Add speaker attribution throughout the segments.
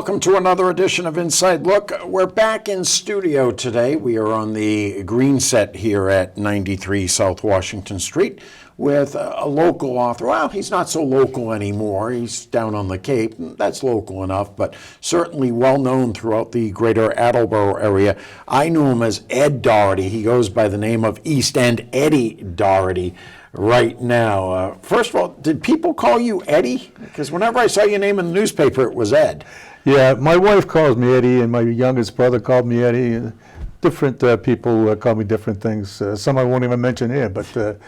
Speaker 1: Welcome to another edition of Inside Look. We're back in studio today. We are on the green set here at 93 South Washington Street with a local author. Well, he's not so local anymore. He's down on the Cape. That's local enough, but certainly well known throughout the greater Attleboro area. I knew him as Ed Doherty. He goes by the name of East End Eddie Doherty right now. First of all, did people call you Eddie? Because whenever I saw your name in the newspaper, it was Ed.
Speaker 2: Yeah, my wife calls me Eddie, and my youngest brother called me Eddie. Different people call me different things. Some I won't even mention here, but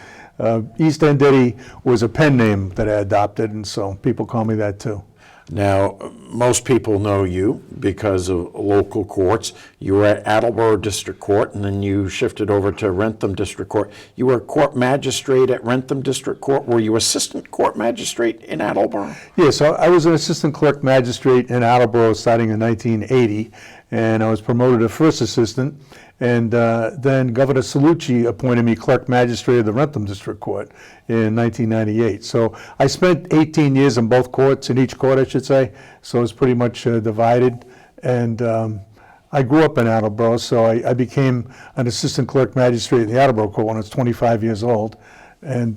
Speaker 2: East End Eddie was a pen name that I adopted, and so people call me that too.
Speaker 1: Now, most people know you because of local courts. You were at Attleboro District Court, and then you shifted over to Wrentham District Court. You were a court magistrate at Wrentham District Court. Were you assistant court magistrate in Attleboro?
Speaker 2: Yes, I was an assistant clerk magistrate in Attleboro starting in 1980, and I was promoted to first assistant. And then Governor Cellucci appointed me clerk magistrate of the Wrentham District Court in 1998. So I spent 18 years in both courts, in each court I should say, so it's pretty much divided. And I grew up in Attleboro, so I became an assistant clerk magistrate in the Attleboro Court when I was 25 years old. And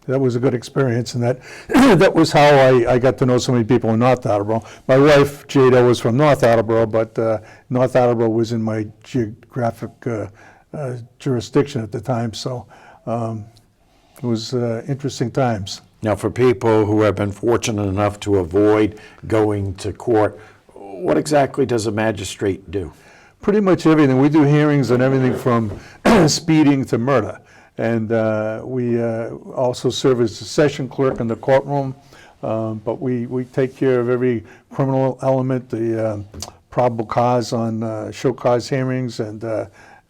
Speaker 2: that was a good experience, and that that was how I got to know so many people in North Attleboro. My wife, Jada, was from North Attleboro, but North Attleboro was in my geographic jurisdiction at the time, so it was interesting times.
Speaker 1: Now, for people who have been fortunate enough to avoid going to court, what exactly does a magistrate do?
Speaker 2: Pretty much everything. We do hearings on everything from speeding to murder. And we also serve as a session clerk in the courtroom, but we take care of every criminal element, the probable cause on show cause hearings, and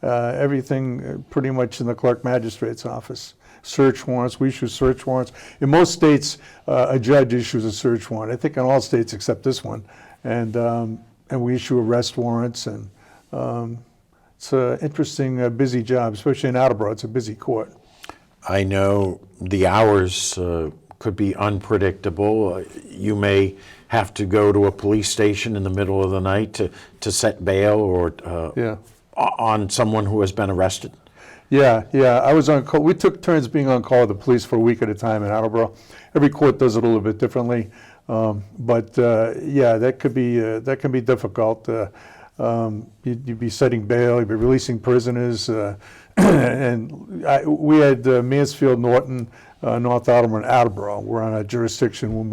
Speaker 2: everything pretty much in the clerk magistrate's office. Search warrants, we issue search warrants. In most states, a judge issues a search warrant. I think in all states except this one. And we issue arrest warrants, and it's an interesting, busy job, especially in Attleboro. It's a busy court.
Speaker 1: I know the hours could be unpredictable. You may have to go to a police station in the middle of the night to set bail or on someone who has been arrested.
Speaker 2: Yeah, I was on call. We took turns being on call with the police for a week at a time in Attleboro. Every court does it a little bit differently, but that can be difficult. You'd be setting bail, you'd be releasing prisoners, and we had Mansfield, Norton, North Attleboro, and Attleboro were on our jurisdiction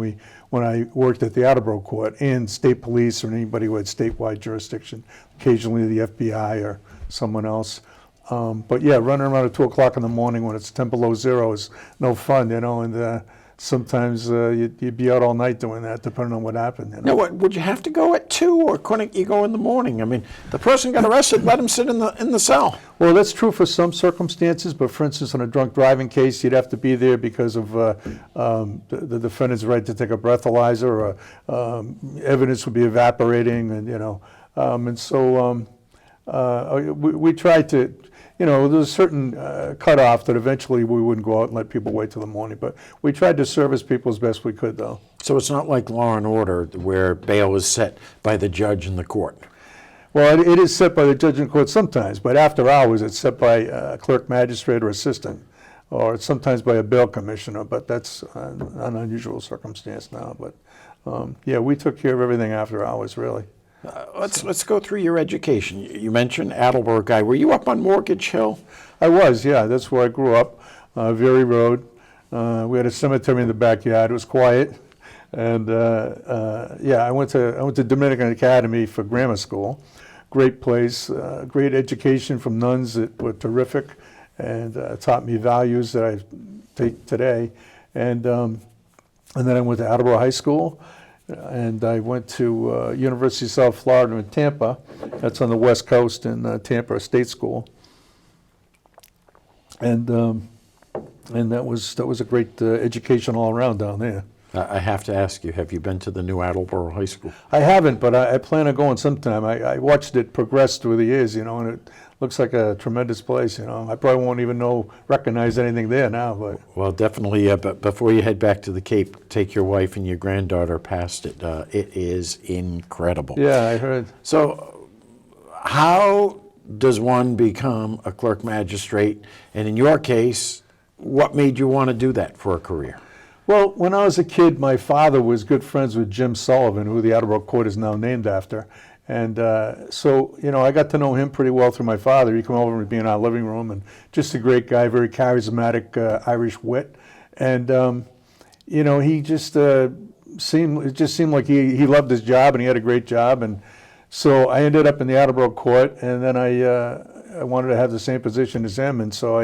Speaker 2: when I worked at the Attleboro court, and state police or anybody who had statewide jurisdiction, occasionally the FBI or someone else. But yeah, running around at 2 o'clock in the morning when it's 10 below zero is no fun, and sometimes you'd be out all night doing that, depending on what happened.
Speaker 1: Now, would you have to go at 2, or couldn't you go in the morning? I mean, the person got arrested, let him sit in the cell.
Speaker 2: Well, that's true for some circumstances, but for instance, in a drunk driving case, you'd have to be there because of the defendant's right to take a breathalyzer, or evidence would be evaporating, and so we tried to. There's a certain cutoff that eventually we wouldn't go out and let people wait till the morning, but we tried to service people as best we could, though.
Speaker 1: So it's not like Law and Order where bail is set by the judge in the court?
Speaker 2: Well, it is set by the judge in court sometimes, but after hours it's set by a clerk magistrate or assistant, or sometimes by a bail commissioner, but that's an unusual circumstance now. But we took care of everything after hours, really.
Speaker 1: Let's go through your education. You mentioned Attleboro guy. Were you up on Mortgage Hill?
Speaker 2: I was, yeah. That's where I grew up, Very Road. We had a cemetery in the backyard. It was quiet, and I went to Dominican Academy for grammar school. Great place, great education from nuns that were terrific, and taught me values that I take today. And then I went to Attleboro High School. And I went to University of South Florida in Tampa. That's on the West Coast in Tampa State School. And that was a great education all around down there.
Speaker 1: I have to ask you, have you been to the new Attleboro High School?
Speaker 2: I haven't, but I plan on going sometime. I watched it progress through the years, and it looks like a tremendous place, I probably won't even recognize anything there now, but.
Speaker 1: Well, definitely, but before you head back to the Cape, take your wife and your granddaughter past it. It is incredible.
Speaker 2: Yeah, I heard.
Speaker 1: So how does one become a clerk magistrate? And in your case, what made you want to do that for a career?
Speaker 2: Well, when I was a kid, my father was good friends with Jim Sullivan, who the Attleboro Court is now named after. And so, I got to know him pretty well through my father. He came over and be in our living room, and just a great guy, very charismatic Irish wit. And, he just seemed like he loved his job, and he had a great job. And so I ended up in the Attleboro Court, and then I wanted to have the same position as him, and so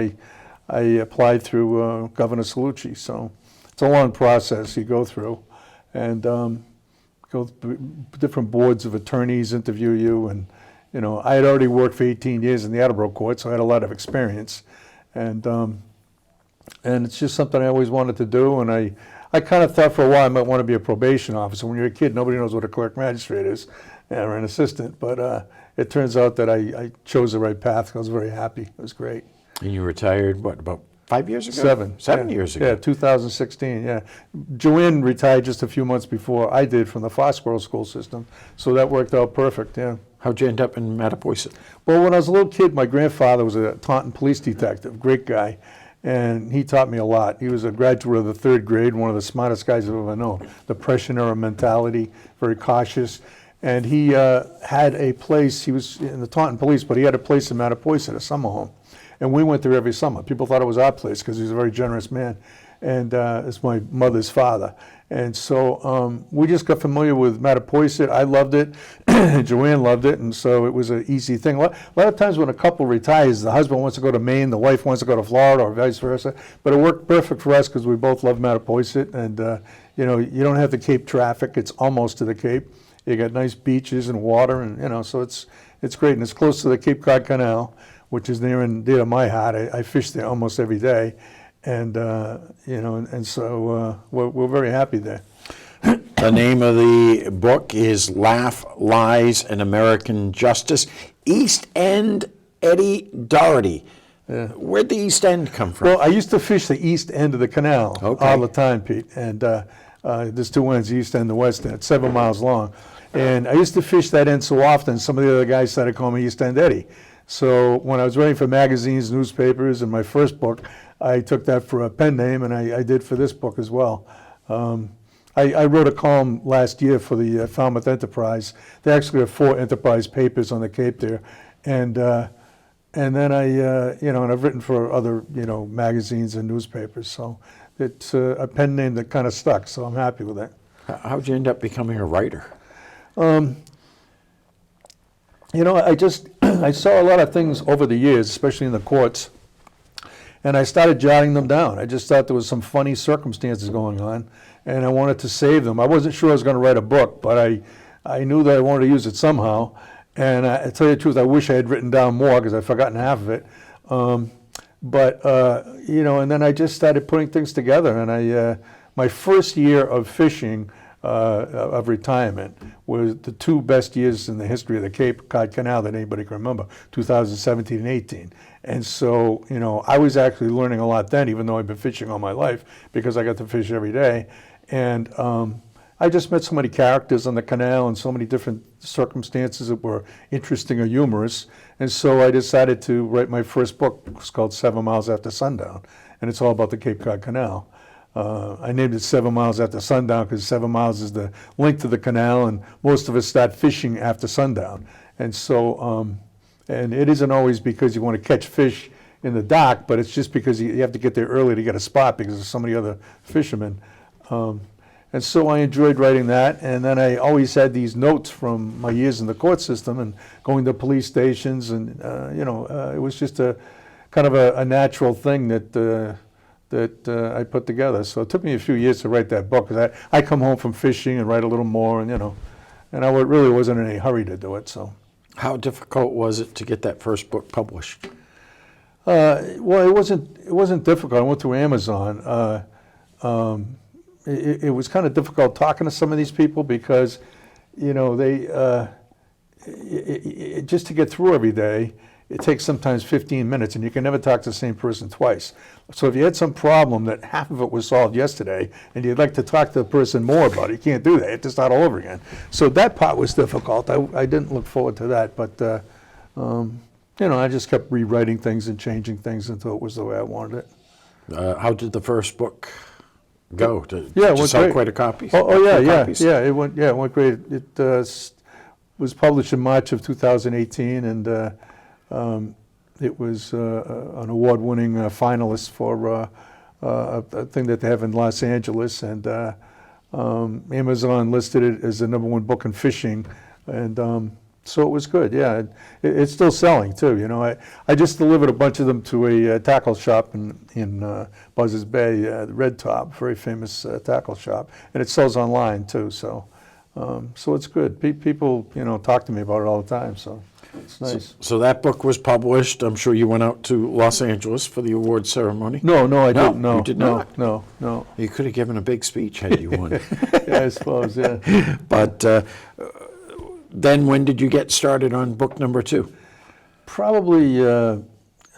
Speaker 2: I applied through Governor Salucci. So it's a long process you go through, and go through different boards of attorneys interview you, and I had already worked for 18 years in the Attleboro Court, so I had a lot of experience, and it's just something I always wanted to do, and I kind of thought for a while I might want to be a probation officer. When you're a kid, nobody knows what a clerk magistrate is, or an assistant, but it turns out that I chose the right path. I was very happy. It was great.
Speaker 1: And you retired, what, about 5 years ago?
Speaker 2: 7.
Speaker 1: 7
Speaker 2: Yeah.
Speaker 1: years ago.
Speaker 2: Yeah, 2016, yeah. Joanne retired just a few months before I did from the Foxborough school system, so that worked out perfect, yeah.
Speaker 1: How'd you end up in Mattapoisett?
Speaker 2: Well, when I was a little kid, my grandfather was a Taunton police detective, great guy, and he taught me a lot. He was a graduate of the 3rd grade, one of the smartest guys I've ever known. Depression-era mentality, very cautious. And he had a place, he was in the Taunton police, but he had a place in Mattapoisett, a summer home. And we went there every summer. People thought it was our place because he was a very generous man. And it's my mother's father. And so we just got familiar with Mattapoisett. I loved it. Joanne loved it. And so it was an easy thing. A lot of times when a couple retires, the husband wants to go to Maine, the wife wants to go to Florida, or vice versa. But it worked perfect for us because we both love Mattapoisett. And, you don't have the Cape traffic. It's almost to the Cape. You got nice beaches and water. And, so it's great. And it's close to the Cape Cod Canal, which is near and dear to my heart. I fish there almost every day, and so we're very happy there.
Speaker 1: The name of the book is Laugh, Lies, and American Justice. East End Eddie Doherty. Where'd the East End come from?
Speaker 2: Well, I used to fish the east end of the canal
Speaker 1: Okay.
Speaker 2: all the time, Pete, and there's 2 ends, the east end and the west end. It's 7 miles long, and I used to fish that end so often, some of the other guys started calling me East End Eddie. So when I was writing for magazines, newspapers, and my first book, I took that for a pen name, and I did for this book as well. I wrote a column last year for the Falmouth Enterprise. They actually have 4 Enterprise papers on the Cape there, and then and I've written for other magazines and newspapers. So it's a pen name that kind of stuck. So I'm happy with that.
Speaker 1: How'd you end up becoming a writer?
Speaker 2: I saw a lot of things over the years, especially in the courts, and I started jotting them down. I just thought there was some funny circumstances going on, and I wanted to save them. I wasn't sure I was going to write a book, but I knew that I wanted to use it somehow. And I tell you the truth, I wish I had written down more because I've forgotten half of it. And then I just started putting things together. And my first year of fishing, of retirement, was the 2 best years in the history of the Cape Cod Canal that anybody can remember, 2017 and 18. And so, I was actually learning a lot then, even though I've been fishing all my life, because I got to fish every day. And I just met so many characters on the canal and so many different circumstances that were interesting or humorous. And so I decided to write my first book. It's called 7 Miles After Sundown, and it's all about the Cape Cod Canal. I named it 7 Miles After Sundown because 7 miles is the length of the canal, and most of us start fishing after sundown. And so, and it isn't always because you want to catch fish in the dock, but it's just because you have to get there early to get a spot because there's so many other fishermen. And so I enjoyed writing that, and then I always had these notes from my years in the court system and going to police stations, and it was just a kind of a natural thing that I put together. So it took me a few years to write that book because I come home from fishing and write a little more, and I really wasn't in any hurry to do it. So,
Speaker 1: how difficult was it to get that first book published?
Speaker 2: Well, it wasn't difficult. I went through Amazon. it was kind of difficult talking to some of these people because, you know, just to get through every day, it takes sometimes 15 minutes, and you can never talk to the same person twice. So if you had some problem that half of it was solved yesterday, and you'd like to talk to the person more about it, you can't do that. You have to start all over again. So that part was difficult. I didn't look forward to that, but you know, I just kept rewriting things and changing things until it was the way I wanted it.
Speaker 1: How did the first book go? Did
Speaker 2: Yeah, it
Speaker 1: you
Speaker 2: went
Speaker 1: sell
Speaker 2: great.
Speaker 1: quite a copy?
Speaker 2: Oh yeah, yeah,
Speaker 1: Copies?
Speaker 2: yeah. It went great. It was published in March of 2018, and it was an award-winning finalist for a thing that they have in Los Angeles, and Amazon listed it as the #1 book in fishing, and so it was good. Yeah, it's still selling too. You know, I just delivered a bunch of them to a tackle shop in Buzzards Bay, the Red Top, very famous tackle shop, and it sells online too. So it's good. People, you know, talk to me about it all the time. So it's nice.
Speaker 1: So that book was published. I'm sure you went out to Los Angeles for the award ceremony.
Speaker 2: No, I didn't. No,
Speaker 1: you did not.
Speaker 2: No.
Speaker 1: You could have given a big speech had you won.
Speaker 2: Yeah, I suppose. Yeah.
Speaker 1: But then when did you get started on book number 2?
Speaker 2: Probably.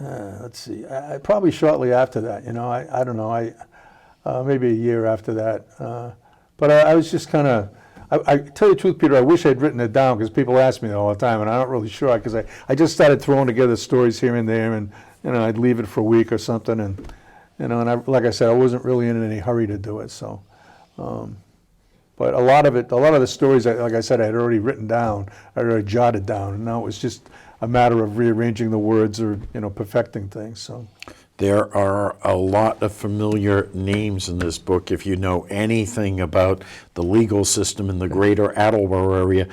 Speaker 2: Let's see. Probably shortly after that. You know, I don't know. Maybe a year after that. But I was just kind of. I tell you the truth, Peter, I wish I'd written it down because people ask me that all the time, and I'm not really sure because I just started throwing together stories here and there, and you know, I'd leave it for a week or something, and you know, and like I said, I wasn't really in any hurry to do it. So, but a lot of the stories, like I said, I had already written down, I already jotted down, and now it was just a matter of rearranging the words or you know, perfecting things. So.
Speaker 1: There are a lot of familiar names in this book. If you know anything about the legal system in the greater Attleboro area,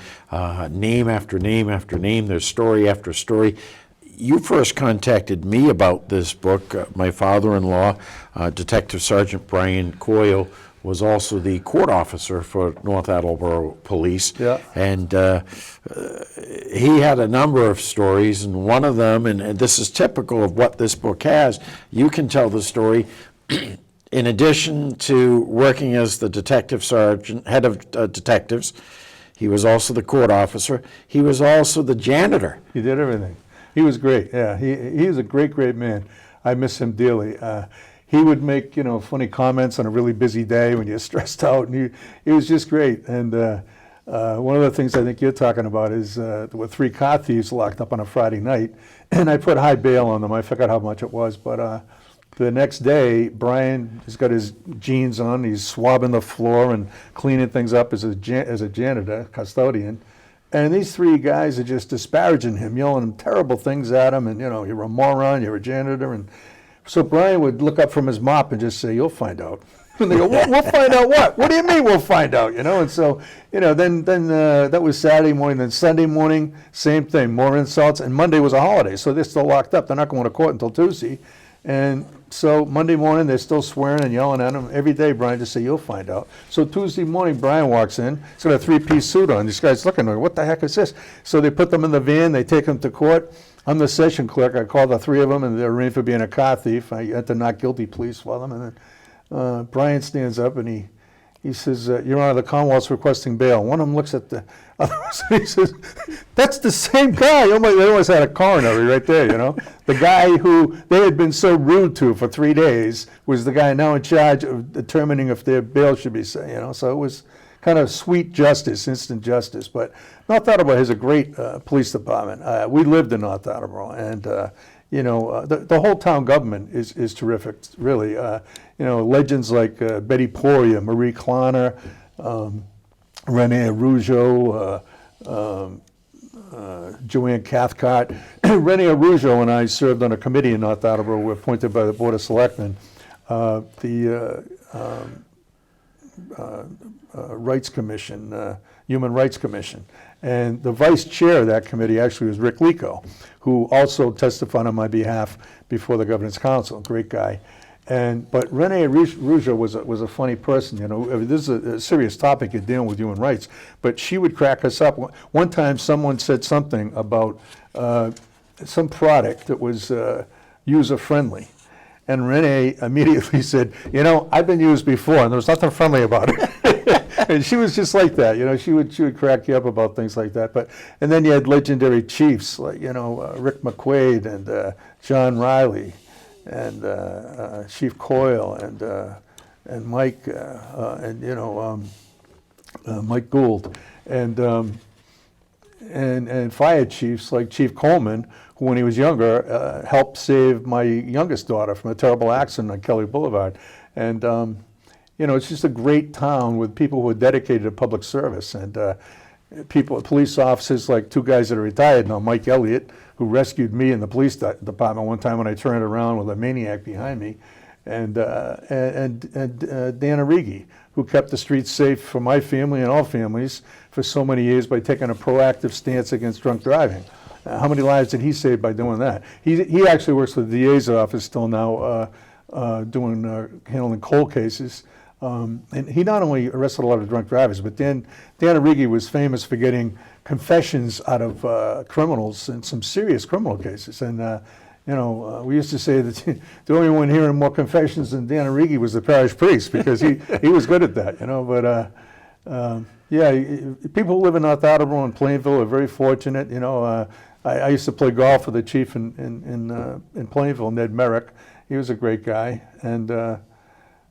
Speaker 1: name after name after name, there's story after story. You first contacted me about this book. My father-in-law, Detective Sergeant Brian Coyle, was also the court officer for North Attleboro Police.
Speaker 2: Yeah.
Speaker 1: And he had a number of stories, and one of them, and this is typical of what this book has, you can tell the story in addition to working as the detective sergeant, head of detectives. He was also the court officer. He was also the janitor.
Speaker 2: He did everything. He was great. Yeah, he was a great man. I miss him dearly. He would make, you know, funny comments on a really busy day when you're stressed out, and he was just great. And one of the things I think you're talking about is there were 3 car thieves locked up on a Friday night, and I put high bail on them. I forgot how much it was, but the next day, Brian has got his jeans on. He's swabbing the floor and cleaning things up as a janitor, custodian. And these 3 guys are just disparaging him, yelling terrible things at him, and, you know, you're a moron, you're a janitor, and so Brian would look up from his mop and just say, "You'll find out." And they go, "We'll find out what? What do you mean we'll find out?" You know, and so, you know, then that was Saturday morning. Then Sunday morning, same thing, more insults. And Monday was a holiday, so they're still locked up. They're not going to court until Tuesday. And so Monday morning, they're still swearing and yelling at him. Every day, Brian just say, "You'll find out." So Tuesday morning, Brian walks in. He's got a 3-piece suit on. This guy's looking like, what the heck is this? So they put them in the van. They take him to court. I'm the session clerk. I called the 3 of them, and they're arraigned for being a car thief. I had to not guilty pleas for them. And then Brian stands up, and he says, "Your Honor, the Commonwealth's requesting bail." One of them looks at the other, and he says, "That's the same guy." They almost had a coronary right there, you know. The guy who they had been so rude to for 3 days was the guy now in charge of determining if their bail should be set, you know. So it was kind of sweet justice, instant justice. But North Attleboro has a great police department. We lived in North Attleboro, and you know, the whole town government is terrific, really. You know, legends like Betty Poria, Marie Klarner, Rene Rougeau, Joanne Cathcart. Rene Rougeau and I served on a committee in North Attleboro. We were appointed by the Board of Selectmen. Rights Commission, Human Rights Commission. And the vice chair of that committee actually was Rick Lico, who also testified on my behalf before the Governor's Council, great guy. But Rene Rougeau was a funny person, you know. I mean, this is a serious topic you're dealing with human rights, but she would crack us up. One time someone said something about some product that was user-friendly. And Renee immediately said, I've been used before, and there was nothing friendly about it. And she was just like that, she would crack you up about things like that. And then you had legendary chiefs like, Rick McQuaid and John Riley and Chief Coyle and Mike Mike Gould and fire chiefs like Chief Coleman, who when he was younger helped save my youngest daughter from a terrible accident on Kelly Boulevard. And it's just a great town with people who are dedicated to public service and police officers like two guys that are retired now, Mike Elliott, who rescued me in the police department one time when I turned around with a maniac behind me, and Dan Arrighi, who kept the streets safe for my family and all families for so many years by taking a proactive stance against drunk driving. How many lives did he save by doing that? He actually works for the DA's office still now, handling cold cases. And he not only arrested a lot of drunk drivers, but Dan Arrighi was famous for getting confessions out of criminals in some serious criminal cases. And we used to say that the only one hearing more confessions than Dan Arrighi was the parish priest, because he was good at that. But people who live in North Attleboro and Plainville are very fortunate. I used to play golf with the chief in Plainville, Ned Merrick. He was a great guy, and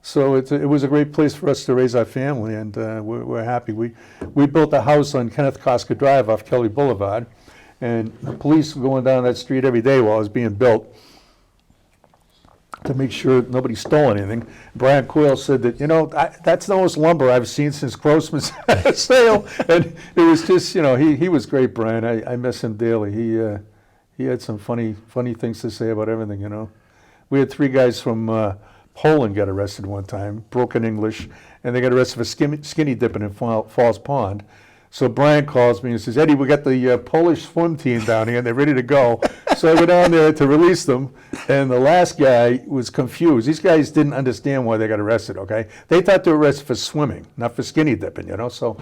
Speaker 2: so it was a great place for us to raise our family, and we're happy. We built a house on Kenneth Koska Drive off Kelly Boulevard, and the police were going down that street every day while it was being built to make sure nobody stole anything. Brian Coyle said that, that's the most lumber I've seen since Grossman's sale, and it was just, he was great, Brian. I miss him daily. He had some funny things to say about everything, We had three guys from Poland got arrested one time, broken English, and they got arrested for skinny dipping in Falls Pond. So Brian calls me and says, Eddie, we got the Polish swim team down here, and they're ready to go. So I went down there to release them, and the last guy was confused. These guys didn't understand why they got arrested, okay? They thought they were arrested for swimming, not for skinny dipping, so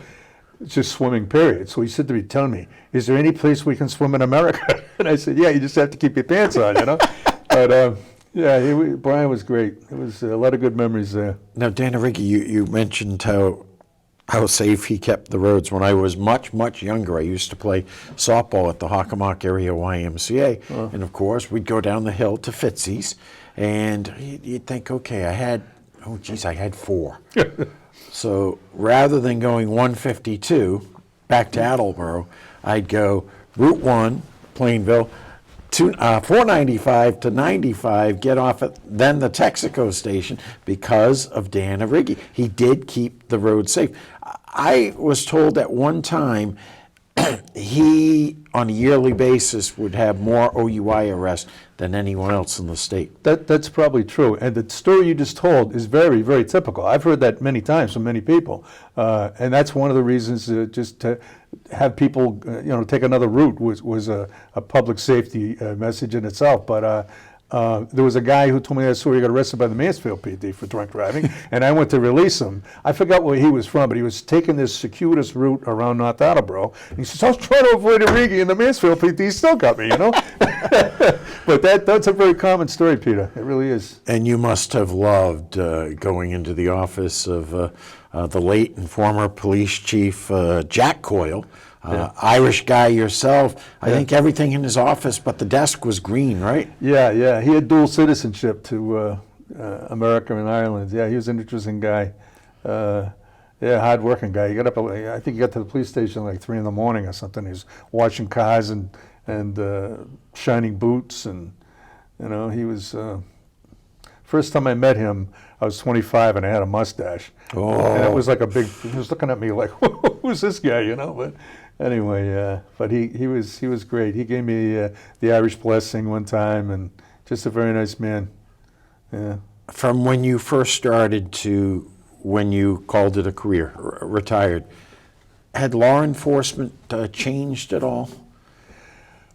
Speaker 2: it's just swimming, period. So he said to me, telling me, is there any place we can swim in America? And I said, yeah, you just have to keep your pants on, But Brian was great. It was a lot of good memories there.
Speaker 1: Now, Dan Arrighi, you mentioned how safe he kept the roads. When I was much, much younger, I used to play softball at the Hockomock Area YMCA. And, of course, we'd go down the hill to Fitzy's, and you'd think, okay, I had 4. So rather than going 152 back to Attleboro, I'd go Route 1, Plainville, 495 to 95, get off at then the Texaco station because of Dan Arrighi. He did keep the road safe. I was told at one time he, on a yearly basis, would have more OUI arrests than anyone else in the state.
Speaker 2: That's probably true. And the story you just told is very, very typical. I've heard that many times from many people. And that's one of the reasons just to have people, take another route was a public safety message in itself. But there was a guy who told me that story. He got arrested by the Mansfield PD for drunk driving, and I went to release him. I forgot where he was from, but he was taking this circuitous route around North Attleboro. And he says, I was trying to avoid Arrighi, and the Mansfield PD still got me, But that's a very common story, Peter. It really is.
Speaker 1: And you must have loved going into the office of the late and former police chief, Jack Coyle. Irish guy yourself. I think everything in his office but the desk was green, right?
Speaker 2: Yeah. He had dual citizenship to America and Ireland. Yeah, he was an interesting guy. Hard-working guy. He got up. I think he got to the police station like 3 a.m. or something. He was washing cars and shining boots, and he was. First time I met him, I was 25 and I had a mustache. And it was like he was looking at me like, who's this guy, But anyway, but he was great. He gave me the Irish blessing one time, and just a very nice man. Yeah.
Speaker 1: From when you first started to when you called it a career, retired, had law enforcement changed at all?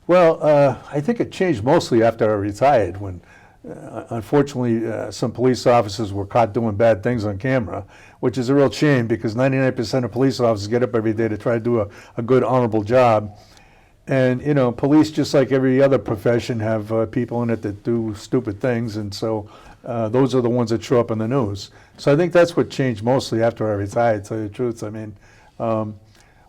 Speaker 2: Well, I think it changed mostly after I retired, when unfortunately some police officers were caught doing bad things on camera, which is a real shame because 99% of police officers get up every day to try to do a good, honorable job. And, police, just like every other profession, have people in it that do stupid things, and so those are the ones that show up in the news. So I think that's what changed mostly after I retired, to tell you the truth. I mean, well,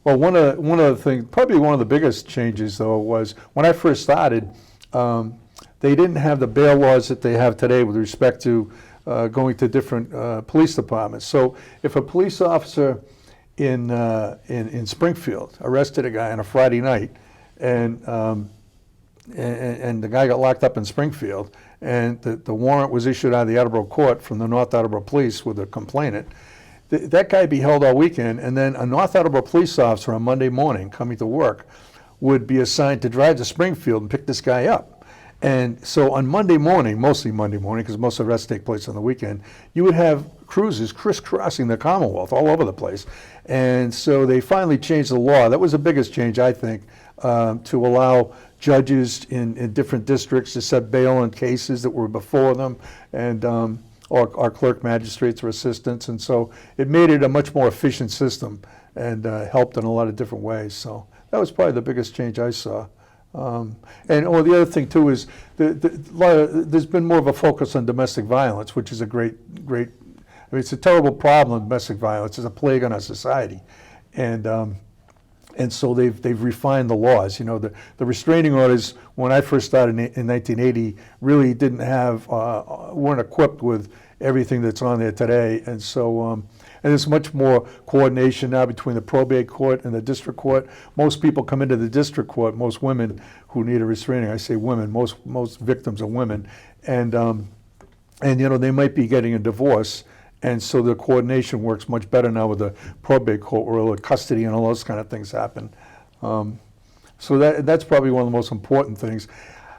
Speaker 2: one of the things, probably one of the biggest changes, though, was when I first started, they didn't have the bail laws that they have today with respect to going to different police departments. So if a police officer in Springfield arrested a guy on a Friday night, and the guy got locked up in Springfield, and the warrant was issued out of the Attleboro court from the North Attleboro Police with a complainant, that guy be held all weekend, and then a North Attleboro police officer on Monday morning coming to work would be assigned to drive to Springfield and pick this guy up. And so on Monday morning, mostly Monday morning, because most arrests take place on the weekend, you would have cruises crisscrossing the Commonwealth all over the place. And so they finally changed the law. That was the biggest change, I think, to allow judges in different districts to set bail on cases that were before them, and our clerk magistrates or assistants. And so it made it a much more efficient system, and helped in a lot of different ways. So that was probably the biggest change I saw. And the other thing too is there's been more of a focus on domestic violence, which is a great. I mean, it's a terrible problem. Domestic violence is a plague on our society, and so they've refined the laws. The restraining orders when I first started in 1980 really weren't equipped with everything that's on there today, and so. And there's much more coordination now between the probate court and the district court. Most people come into the district court, most women who need a restraining, I say women, most victims are women, and they might be getting a divorce, and so the coordination works much better now with the probate court, where the custody and all those kind of things happen. So that's probably one of the most important things.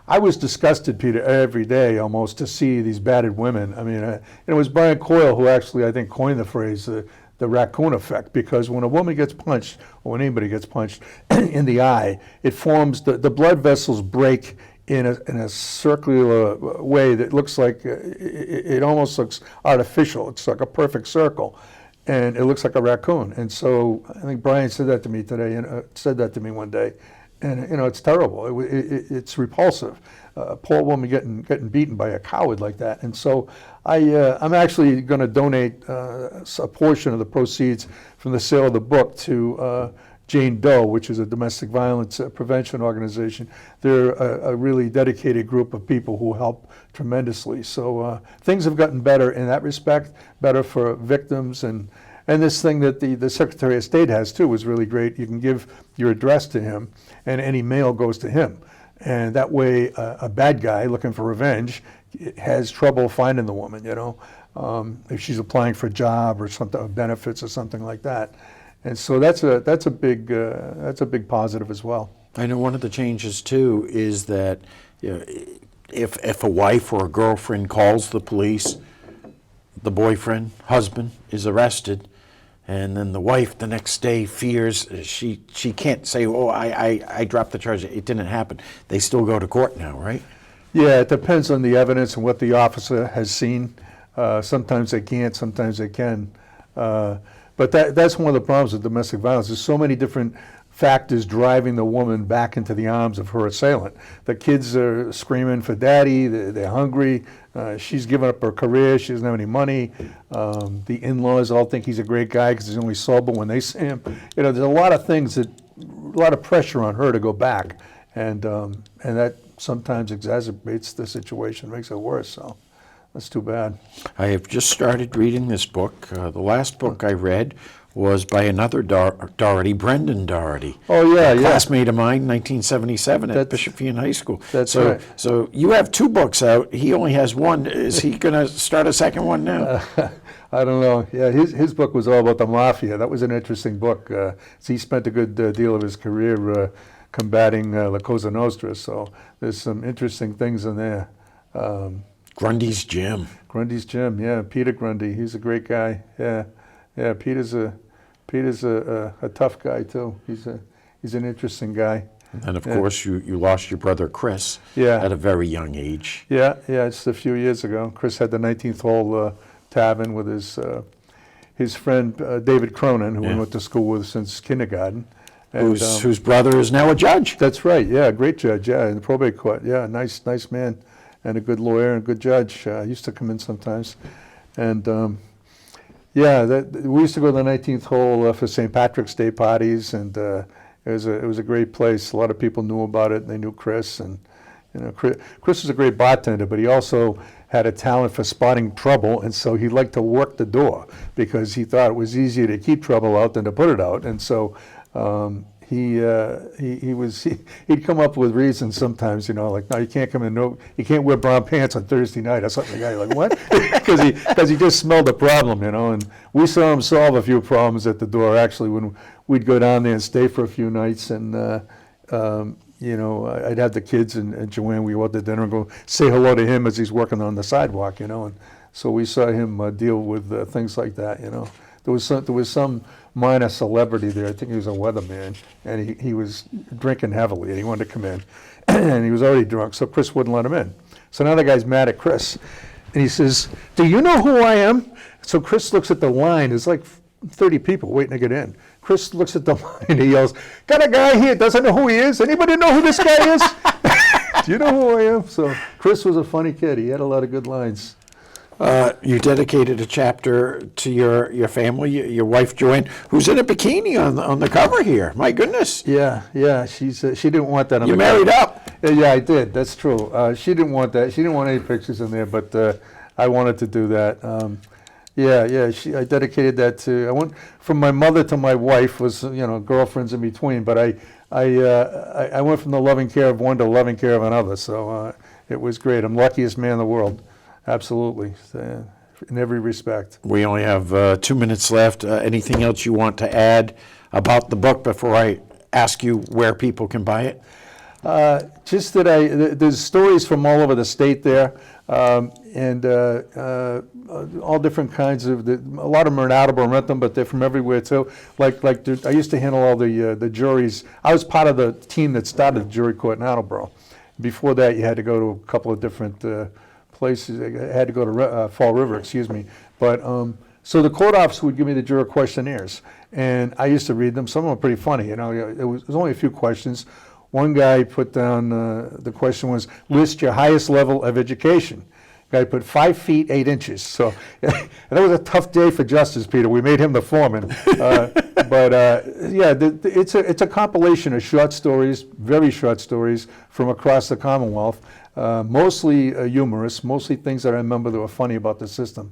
Speaker 2: I was disgusted, Peter, every day almost to see these battered women. I mean, it was Brian Coyle who actually, I think, coined the phrase, the raccoon effect, because when a woman gets punched, or when anybody gets punched in the eye, it forms, the blood vessels break in a circular way that looks like, it almost looks artificial. It's like a perfect circle, and it looks like a raccoon. And so I think Brian said that to me today, said that to me one day. And it's terrible. It's repulsive. A poor woman getting beaten by a coward like that. And so I'm actually going to donate a portion of the proceeds from the sale of the book to Jane Doe, which is a domestic violence prevention organization. They're a really dedicated group of people who help tremendously. So things have gotten better in that respect, better for victims. And this thing that the Secretary of State has, too, is really great. You can give your address to him, and any mail goes to him. And that way, a bad guy looking for revenge has trouble finding the woman, if she's applying for a job or something, benefits or something like that. And so that's a big positive as well.
Speaker 1: I know one of the changes, too, is that if a wife or a girlfriend calls the police, the boyfriend, husband, is arrested, and then the wife the next day fears she can't say, oh, I dropped the charge, it didn't happen. They still go to court now, right?
Speaker 2: Yeah, it depends on the evidence and what the officer has seen. Sometimes they can't, sometimes they can. But that's one of the problems with domestic violence. There's so many different factors driving the woman back into the arms of her assailant. The kids are screaming for daddy, they're hungry, she's given up her career, she doesn't have any money, the in-laws all think he's a great guy because he's only sober when they see him. There's a lot of things a lot of pressure on her to go back, and that sometimes exacerbates the situation, makes it worse, so that's too bad.
Speaker 1: I have just started reading this book. The last book I read was by another Doherty, Brendan Doherty.
Speaker 2: Oh, yeah,
Speaker 1: a classmate of mine, 1977 at Bishop Feion High School.
Speaker 2: That's right.
Speaker 1: So you have two books out. He only has one. Is he going to start a second one now?
Speaker 2: I don't know. Yeah, his book was all about the mafia. That was an interesting book. He spent a good deal of his career combating La Cosa Nostra, so there's some interesting things in there.
Speaker 1: Grundy's Gym.
Speaker 2: Grundy's Gym, yeah. Peter Grundy, he's a great guy. Yeah, Peter's a tough guy too. He's an interesting guy.
Speaker 1: And of course, you lost your brother Chris at a very young age.
Speaker 2: Yeah, it's a few years ago. Chris had the 19th hole tavern with his friend David Cronin, who we went to school with since kindergarten, And,
Speaker 1: whose brother is now a judge.
Speaker 2: That's right, yeah, great judge, yeah, in the probate court, yeah, nice man, and a good lawyer and a good judge. Used to come in sometimes. And yeah, we used to go to the 19th hole for St. Patrick's Day parties, and it was a great place. A lot of people knew about it, and they knew Chris. And Chris was a great bartender, but he also had a talent for spotting trouble, and so he liked to work the door because he thought it was easier to keep trouble out than to put it out. And so he'd come up with reasons sometimes, like, no, you can't come in, no, you can't wear brown pants on Thursday night or something. The guy like, what? Because he just smelled the problem, and we saw him solve a few problems at the door actually when we'd go down there and stay for a few nights. And I'd have the kids and Joanne, we go out to dinner and go say hello to him as he's working on the sidewalk, and so we saw him deal with things like that. There was some minor celebrity there. I think he was a weatherman, and he was drinking heavily, and he wanted to come in, and he was already drunk, so Chris wouldn't let him in. So now the guy's mad at Chris, and he says, "Do you know who I am?" So Chris looks at the line. There's like 30 people waiting to get in. Chris looks at the line and he yells, "Got a guy here, doesn't know who he is? Anybody know who this guy is?" "Do you know who I am?" So Chris was a funny kid. He had a lot of good lines.
Speaker 1: You dedicated a chapter to your family, your wife Joanne, who's in a bikini on the cover here. My goodness.
Speaker 2: Yeah. She didn't want that on
Speaker 1: You
Speaker 2: the
Speaker 1: married
Speaker 2: cover.
Speaker 1: up.
Speaker 2: Yeah, I did. That's true. She didn't want that. She didn't want any pictures in there, but I wanted to do that. I dedicated that to. I went from my mother to my wife. Was girlfriends in between, but I went from the loving care of one to loving care of another. So it was great. I'm the luckiest man in the world. Absolutely, in every respect.
Speaker 1: We only have 2 minutes left. Anything else you want to add about the book before I ask you where people can buy it?
Speaker 2: Just that there's stories from all over the state there, and all different kinds of. A lot of them are in Attleboro and Rentham, but they're from everywhere too. Like I used to handle all the juries. I was part of the team that started the jury court in Attleboro. Before that, you had to go to a couple of different places. I had to go to Fall River, excuse me. But so the court officer would give me the juror questionnaires, and I used to read them. Some of them were pretty funny. It was only a few questions. One guy put down, the question was, list your highest level of education. Guy put 5 feet 8 inches. So and that was a tough day for Justice Peter. We made him the foreman. It's a compilation of short stories, very short stories from across the Commonwealth, mostly humorous, mostly things that I remember that were funny about the system.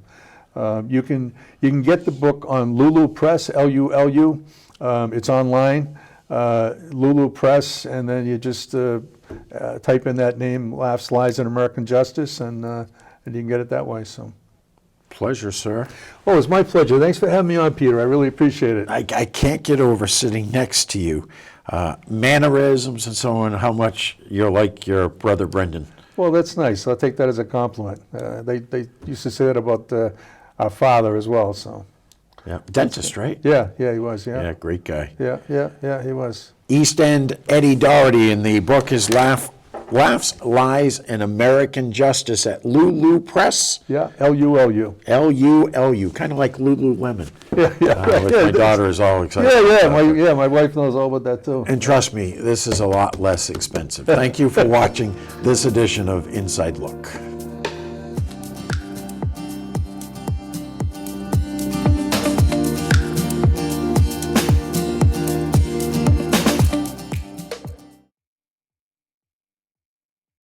Speaker 2: You can get the book on Lulu Press, Lulu. It's online. Lulu Press, and then you just type in that name, Laughs, Lies, and American Justice, and you can get it that way. So,
Speaker 1: Pleasure, sir.
Speaker 2: oh, it's my pleasure. Thanks for having me on, Peter. I really appreciate it.
Speaker 1: I can't get over sitting next to you. Mannerisms and so on, how much you're like your brother Brendan.
Speaker 2: Well, that's nice. I'll take that as a compliment. They used to say that about our father as well. So,
Speaker 1: Yeah, dentist, right?
Speaker 2: yeah, he was.
Speaker 1: Yeah, great guy.
Speaker 2: Yeah, he was.
Speaker 1: East End Eddie Doherty, and the book is Laughs, Lies, and American Justice at Lulu Press.
Speaker 2: Yeah, Lulu.
Speaker 1: Lulu, kind of like Lululemon.
Speaker 2: Yeah.
Speaker 1: Which my daughter is all excited
Speaker 2: Yeah,
Speaker 1: about.
Speaker 2: my wife knows all about that too.
Speaker 1: And trust me, this is a lot less expensive. Thank you for watching this edition of Inside Look.